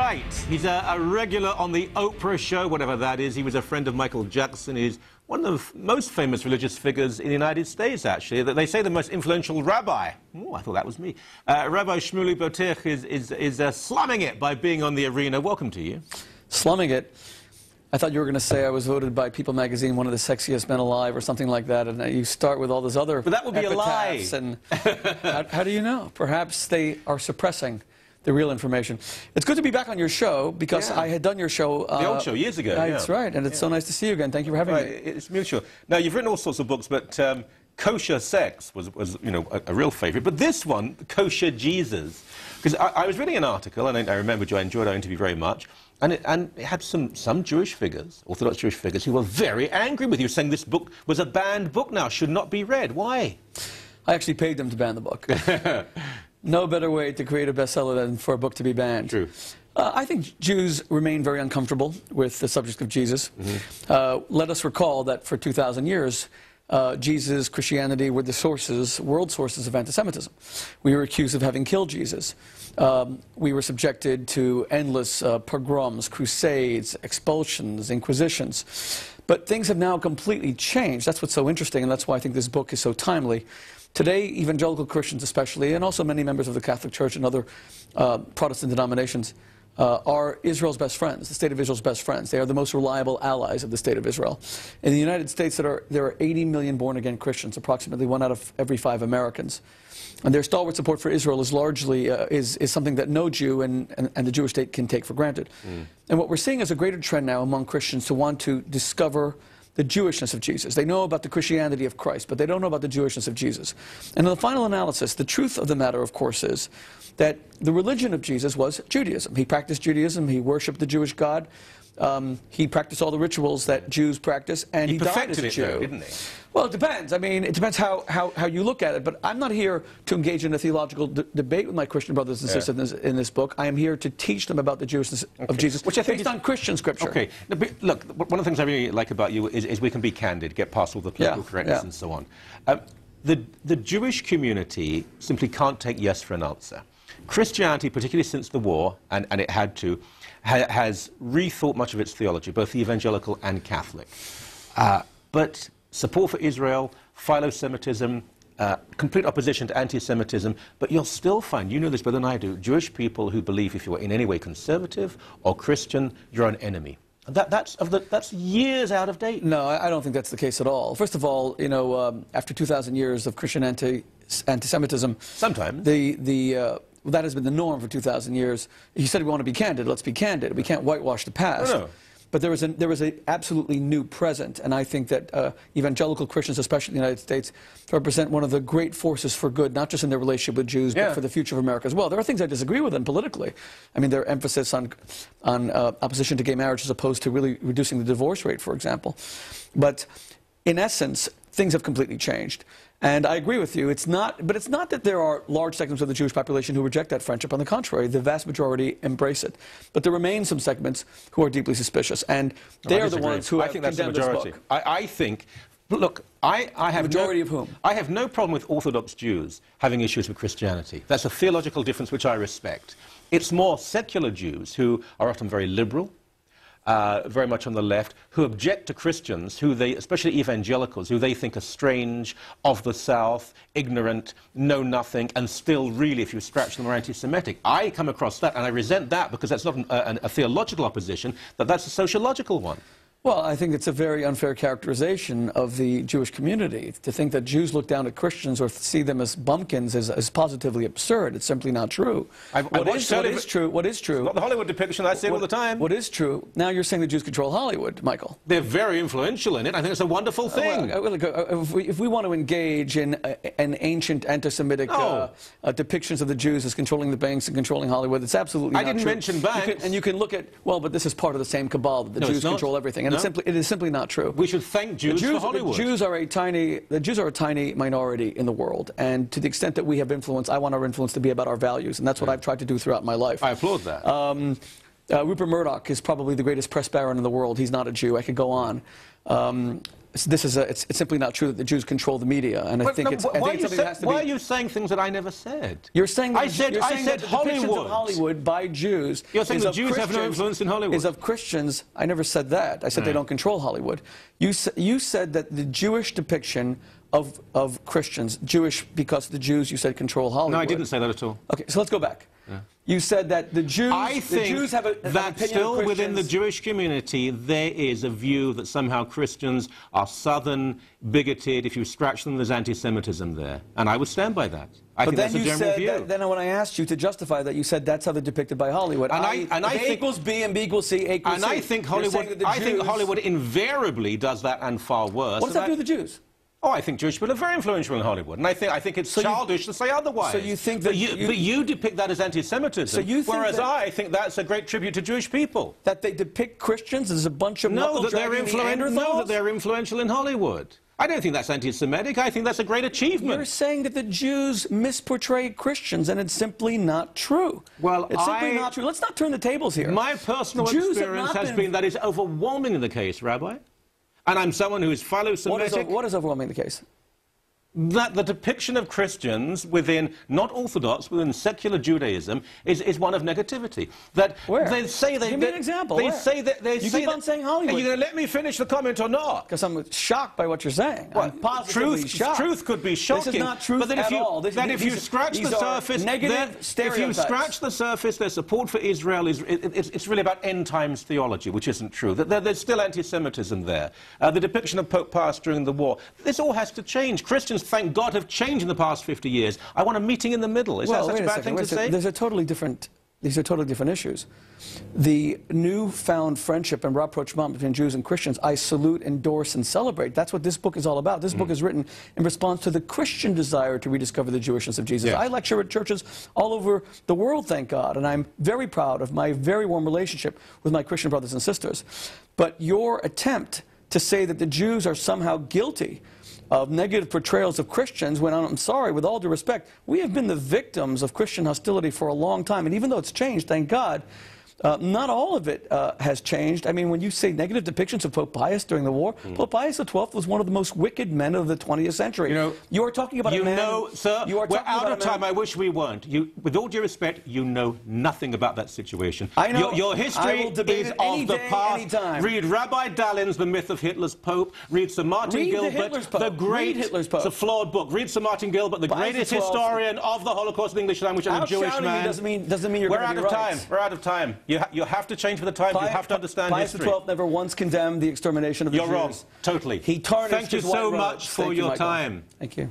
right. He's a regular on the Oprah show, whatever that is. He was a friend of Michael Jackson. He's one of the most famous religious figures in the United States, actually. They say the most influential rabbi. Oh, I thought that was me. Rabbi Shmuley Boteach is slumming it by being on the arena. Welcome to you. Slumming it? I thought you were going to say I was voted by People magazine one of the sexiest men alive or something like that, and you start with all those other But that would be a lie. And how do you know? Perhaps they are suppressing the real information. It's good to be back on your show, because I had done your show... the old show, years ago. That's right, and it's so nice to see you again. Thank you for having me. It's mutual. Now, you've written all sorts of books, but kosher sex was you know, a real favourite. But this one, kosher Jesus, because I was reading an article, and I remembered you, I enjoyed our interview very much, and it had some Jewish figures, Orthodox Jewish figures, who were very angry with you, saying this book was a banned book now, should not be read. Why? I actually paid them to ban the book. No better way to create a bestseller than for a book to be banned. True. I think Jews remain very uncomfortable with the subject of Jesus. Let us recall that for 2,000 years, Jesus, Christianity were the sources, world sources of anti-Semitism. We were accused of having killed Jesus. We were subjected to endless pogroms, crusades, expulsions, inquisitions. But things have now completely changed. That's what's so interesting, and that's why I think this book is so timely. Today, evangelical Christians especially, and also many members of the Catholic Church and other Protestant denominations, are Israel's best friends, the State of Israel's best friends. They are the most reliable allies of the State of Israel. In the United States, there are 80 million born-again Christians, approximately 1 out of every 5 Americans. And their stalwart support for Israel is largely is something that no Jew and the Jewish state can take for granted. And what we're seeing is a greater trend now among Christians to want to discover the Jewishness of Jesus. They know about the Christianity of Christ, but they don't know about the Jewishness of Jesus. And in the final analysis, the truth of the matter, of course, is that the religion of Jesus was Judaism. He practiced Judaism. He worshipped the Jewish God. He practiced all the rituals that Jews practice, and he died as a Jew. Though, didn't he? Well, it depends. I mean, it depends how you look at it. But I'm not here to engage in a theological debate with my Christian brothers and sisters in this book. I am here to teach them about the Jewishness of Jesus, which I think based on Christian scripture. Okay. Look, one of the things I really like about you is we can be candid, get past all the political correctness and so on. The Jewish community simply can't take yes for an answer. Christianity, particularly since the war, and it had to, has rethought much of its theology, both evangelical and Catholic. But support for Israel, philo-Semitism, complete opposition to anti-Semitism, but you'll still find, you know this better than I do, Jewish people who believe if you're in any way conservative or Christian, you're an enemy. That's years out of date. No, I don't think that's the case at all. First of all, you know, after 2,000 years of Christian anti-Semitism, sometimes that has been the norm for 2,000 years. You said we want to be candid. Let's be candid. We can't whitewash the past. No. But there was an absolutely new present, and I think that evangelical Christians, especially in the United States, represent one of the great forces for good, not just in their relationship with Jews, but for the future of America as well. There are things I disagree with them politically. I mean, their emphasis on opposition to gay marriage as opposed to really reducing the divorce rate, for example. But in essence, things have completely changed. And I agree with you. But it's not that there are large segments of the Jewish population who reject that friendship. On the contrary, the vast majority embrace it. But there remain some segments who are deeply suspicious, and they are the ones who have condemned this book. I think, look, I have majority of whom? I have no problem with Orthodox Jews having issues with Christianity. That's a theological difference which I respect. It's more secular Jews who are often very liberal, very much on the left, who object to Christians, especially evangelicals, who they think are strange, of the South, ignorant, know nothing, and still really, if you scratch them, are anti-Semitic. I come across that, and I resent that, because that's not a theological opposition, that's a sociological one. Well, I think it's a very unfair characterization of the Jewish community. To think that Jews look down at Christians or see them as bumpkins is positively absurd. It's simply not true. What is true? It's not the Hollywood depiction. I see it all the time. What is true? Now you're saying the Jews control Hollywood, Michael. They're very influential in it. I think it's a wonderful thing. If we want to engage in an ancient anti-Semitic depictions of the Jews as controlling the banks and controlling Hollywood, it's absolutely not true. I didn't mention banks. And you can look at, well, but this is part of the same cabal that the Jews control everything. And it is simply not true. We should thank Jews for Hollywood. The Jews are a tiny minority in the world, and to the extent that we have influence, I want our influence to be about our values, and that's what I've tried to do throughout my life. I applaud that. Rupert Murdoch is probably the greatest press baron in the world. He's not a Jew. I could go on. it's simply not true that the Jews control the media, and I think why are you saying things that I never said? You're saying that, I said the depictions of Hollywood by Jews. You're saying the Jews have no influence in Hollywood. Is of Christians. I never said that. I said they don't control Hollywood. You said that the Jewish depiction of Christians, Jewish because the Jews, you said, control Hollywood. No, I didn't say that at all. Okay, so let's go back. Yeah. You said that the Jews, have that still within the Jewish community there is a view that somehow Christians are southern, bigoted. If you scratch them, there's anti-Semitism there. And I would stand by that. I think that's a general view. Then when I asked you to justify that, you said that's how they're depicted by Hollywood. And I think A equals B and B equals C, A equals C. And I think Hollywood invariably does that and far worse. What does that do with the Jews? Oh, I think Jewish people are very influential in Hollywood, and I think it's childish to say otherwise. So you think that but you depict that as anti-Semitism, whereas I think that's a great tribute to Jewish people. That they depict Christians as a bunch of that they're influential in Hollywood. I don't think that's anti-Semitic. I think that's a great achievement. You're saying that the Jews misportray Christians, and it's simply not true. Well, it's simply not true. Let's not turn the tables here. My personal experience has been that is overwhelmingly the case, Rabbi. And I'm someone who is philo-Semitic. What is overwhelming the case? That the depiction of Christians within, not Orthodox, within secular Judaism, is one of negativity. That Where? They say they... Give me an example. They say that... You keep on saying Hollywood. Are you going to let me finish the comment or not? Because I'm shocked by what you're saying. Well, I'm positively shocked. Truth could be shocking. This is not truth at all. If you scratch the surface... If you scratch the surface, their support for Israel it's really about end times theology, which isn't true. There's still anti-Semitism there. The depiction of Pope Pius during the war. This all has to change. Christians, thank God, have changed in the past 50 years. I want a meeting in the middle. Is that such a bad thing to say? These are totally different issues. The newfound friendship and rapprochement between Jews and Christians, I salute, endorse, and celebrate. That's what this book is all about. This book is written in response to the Christian desire to rediscover the Jewishness of Jesus. Yeah. I lecture at churches all over the world, thank God, and I'm very proud of my very warm relationship with my Christian brothers and sisters. But your attempt to say that the Jews are somehow guilty of negative portrayals of Christians, when I'm sorry, with all due respect, we have been the victims of Christian hostility for a long time. And even though it's changed, thank God, not all of it has changed. I mean, when you say negative depictions of Pope Pius during the war, Pope Pius XII was one of the most wicked men of the 20th century. You are talking about a man... Sir, we're out of time. I wish we weren't. With all due respect, you know nothing about that situation. I know. Your history is of the past. Anytime. Read Rabbi Dallin's The Myth of Hitler's Pope. Read Sir Martin Gilbert, the great... It's a flawed book. Read Sir Martin Gilbert, the greatest historian of the Holocaust in English language, and a Jewish man. Doesn't mean you're going to be right. We're out of time. You have to change for the times. You have to understand history. Pius XII never once condemned the extermination of the Jews. You're wrong. Totally. He tarnished Thank you so much for your time. Thank you.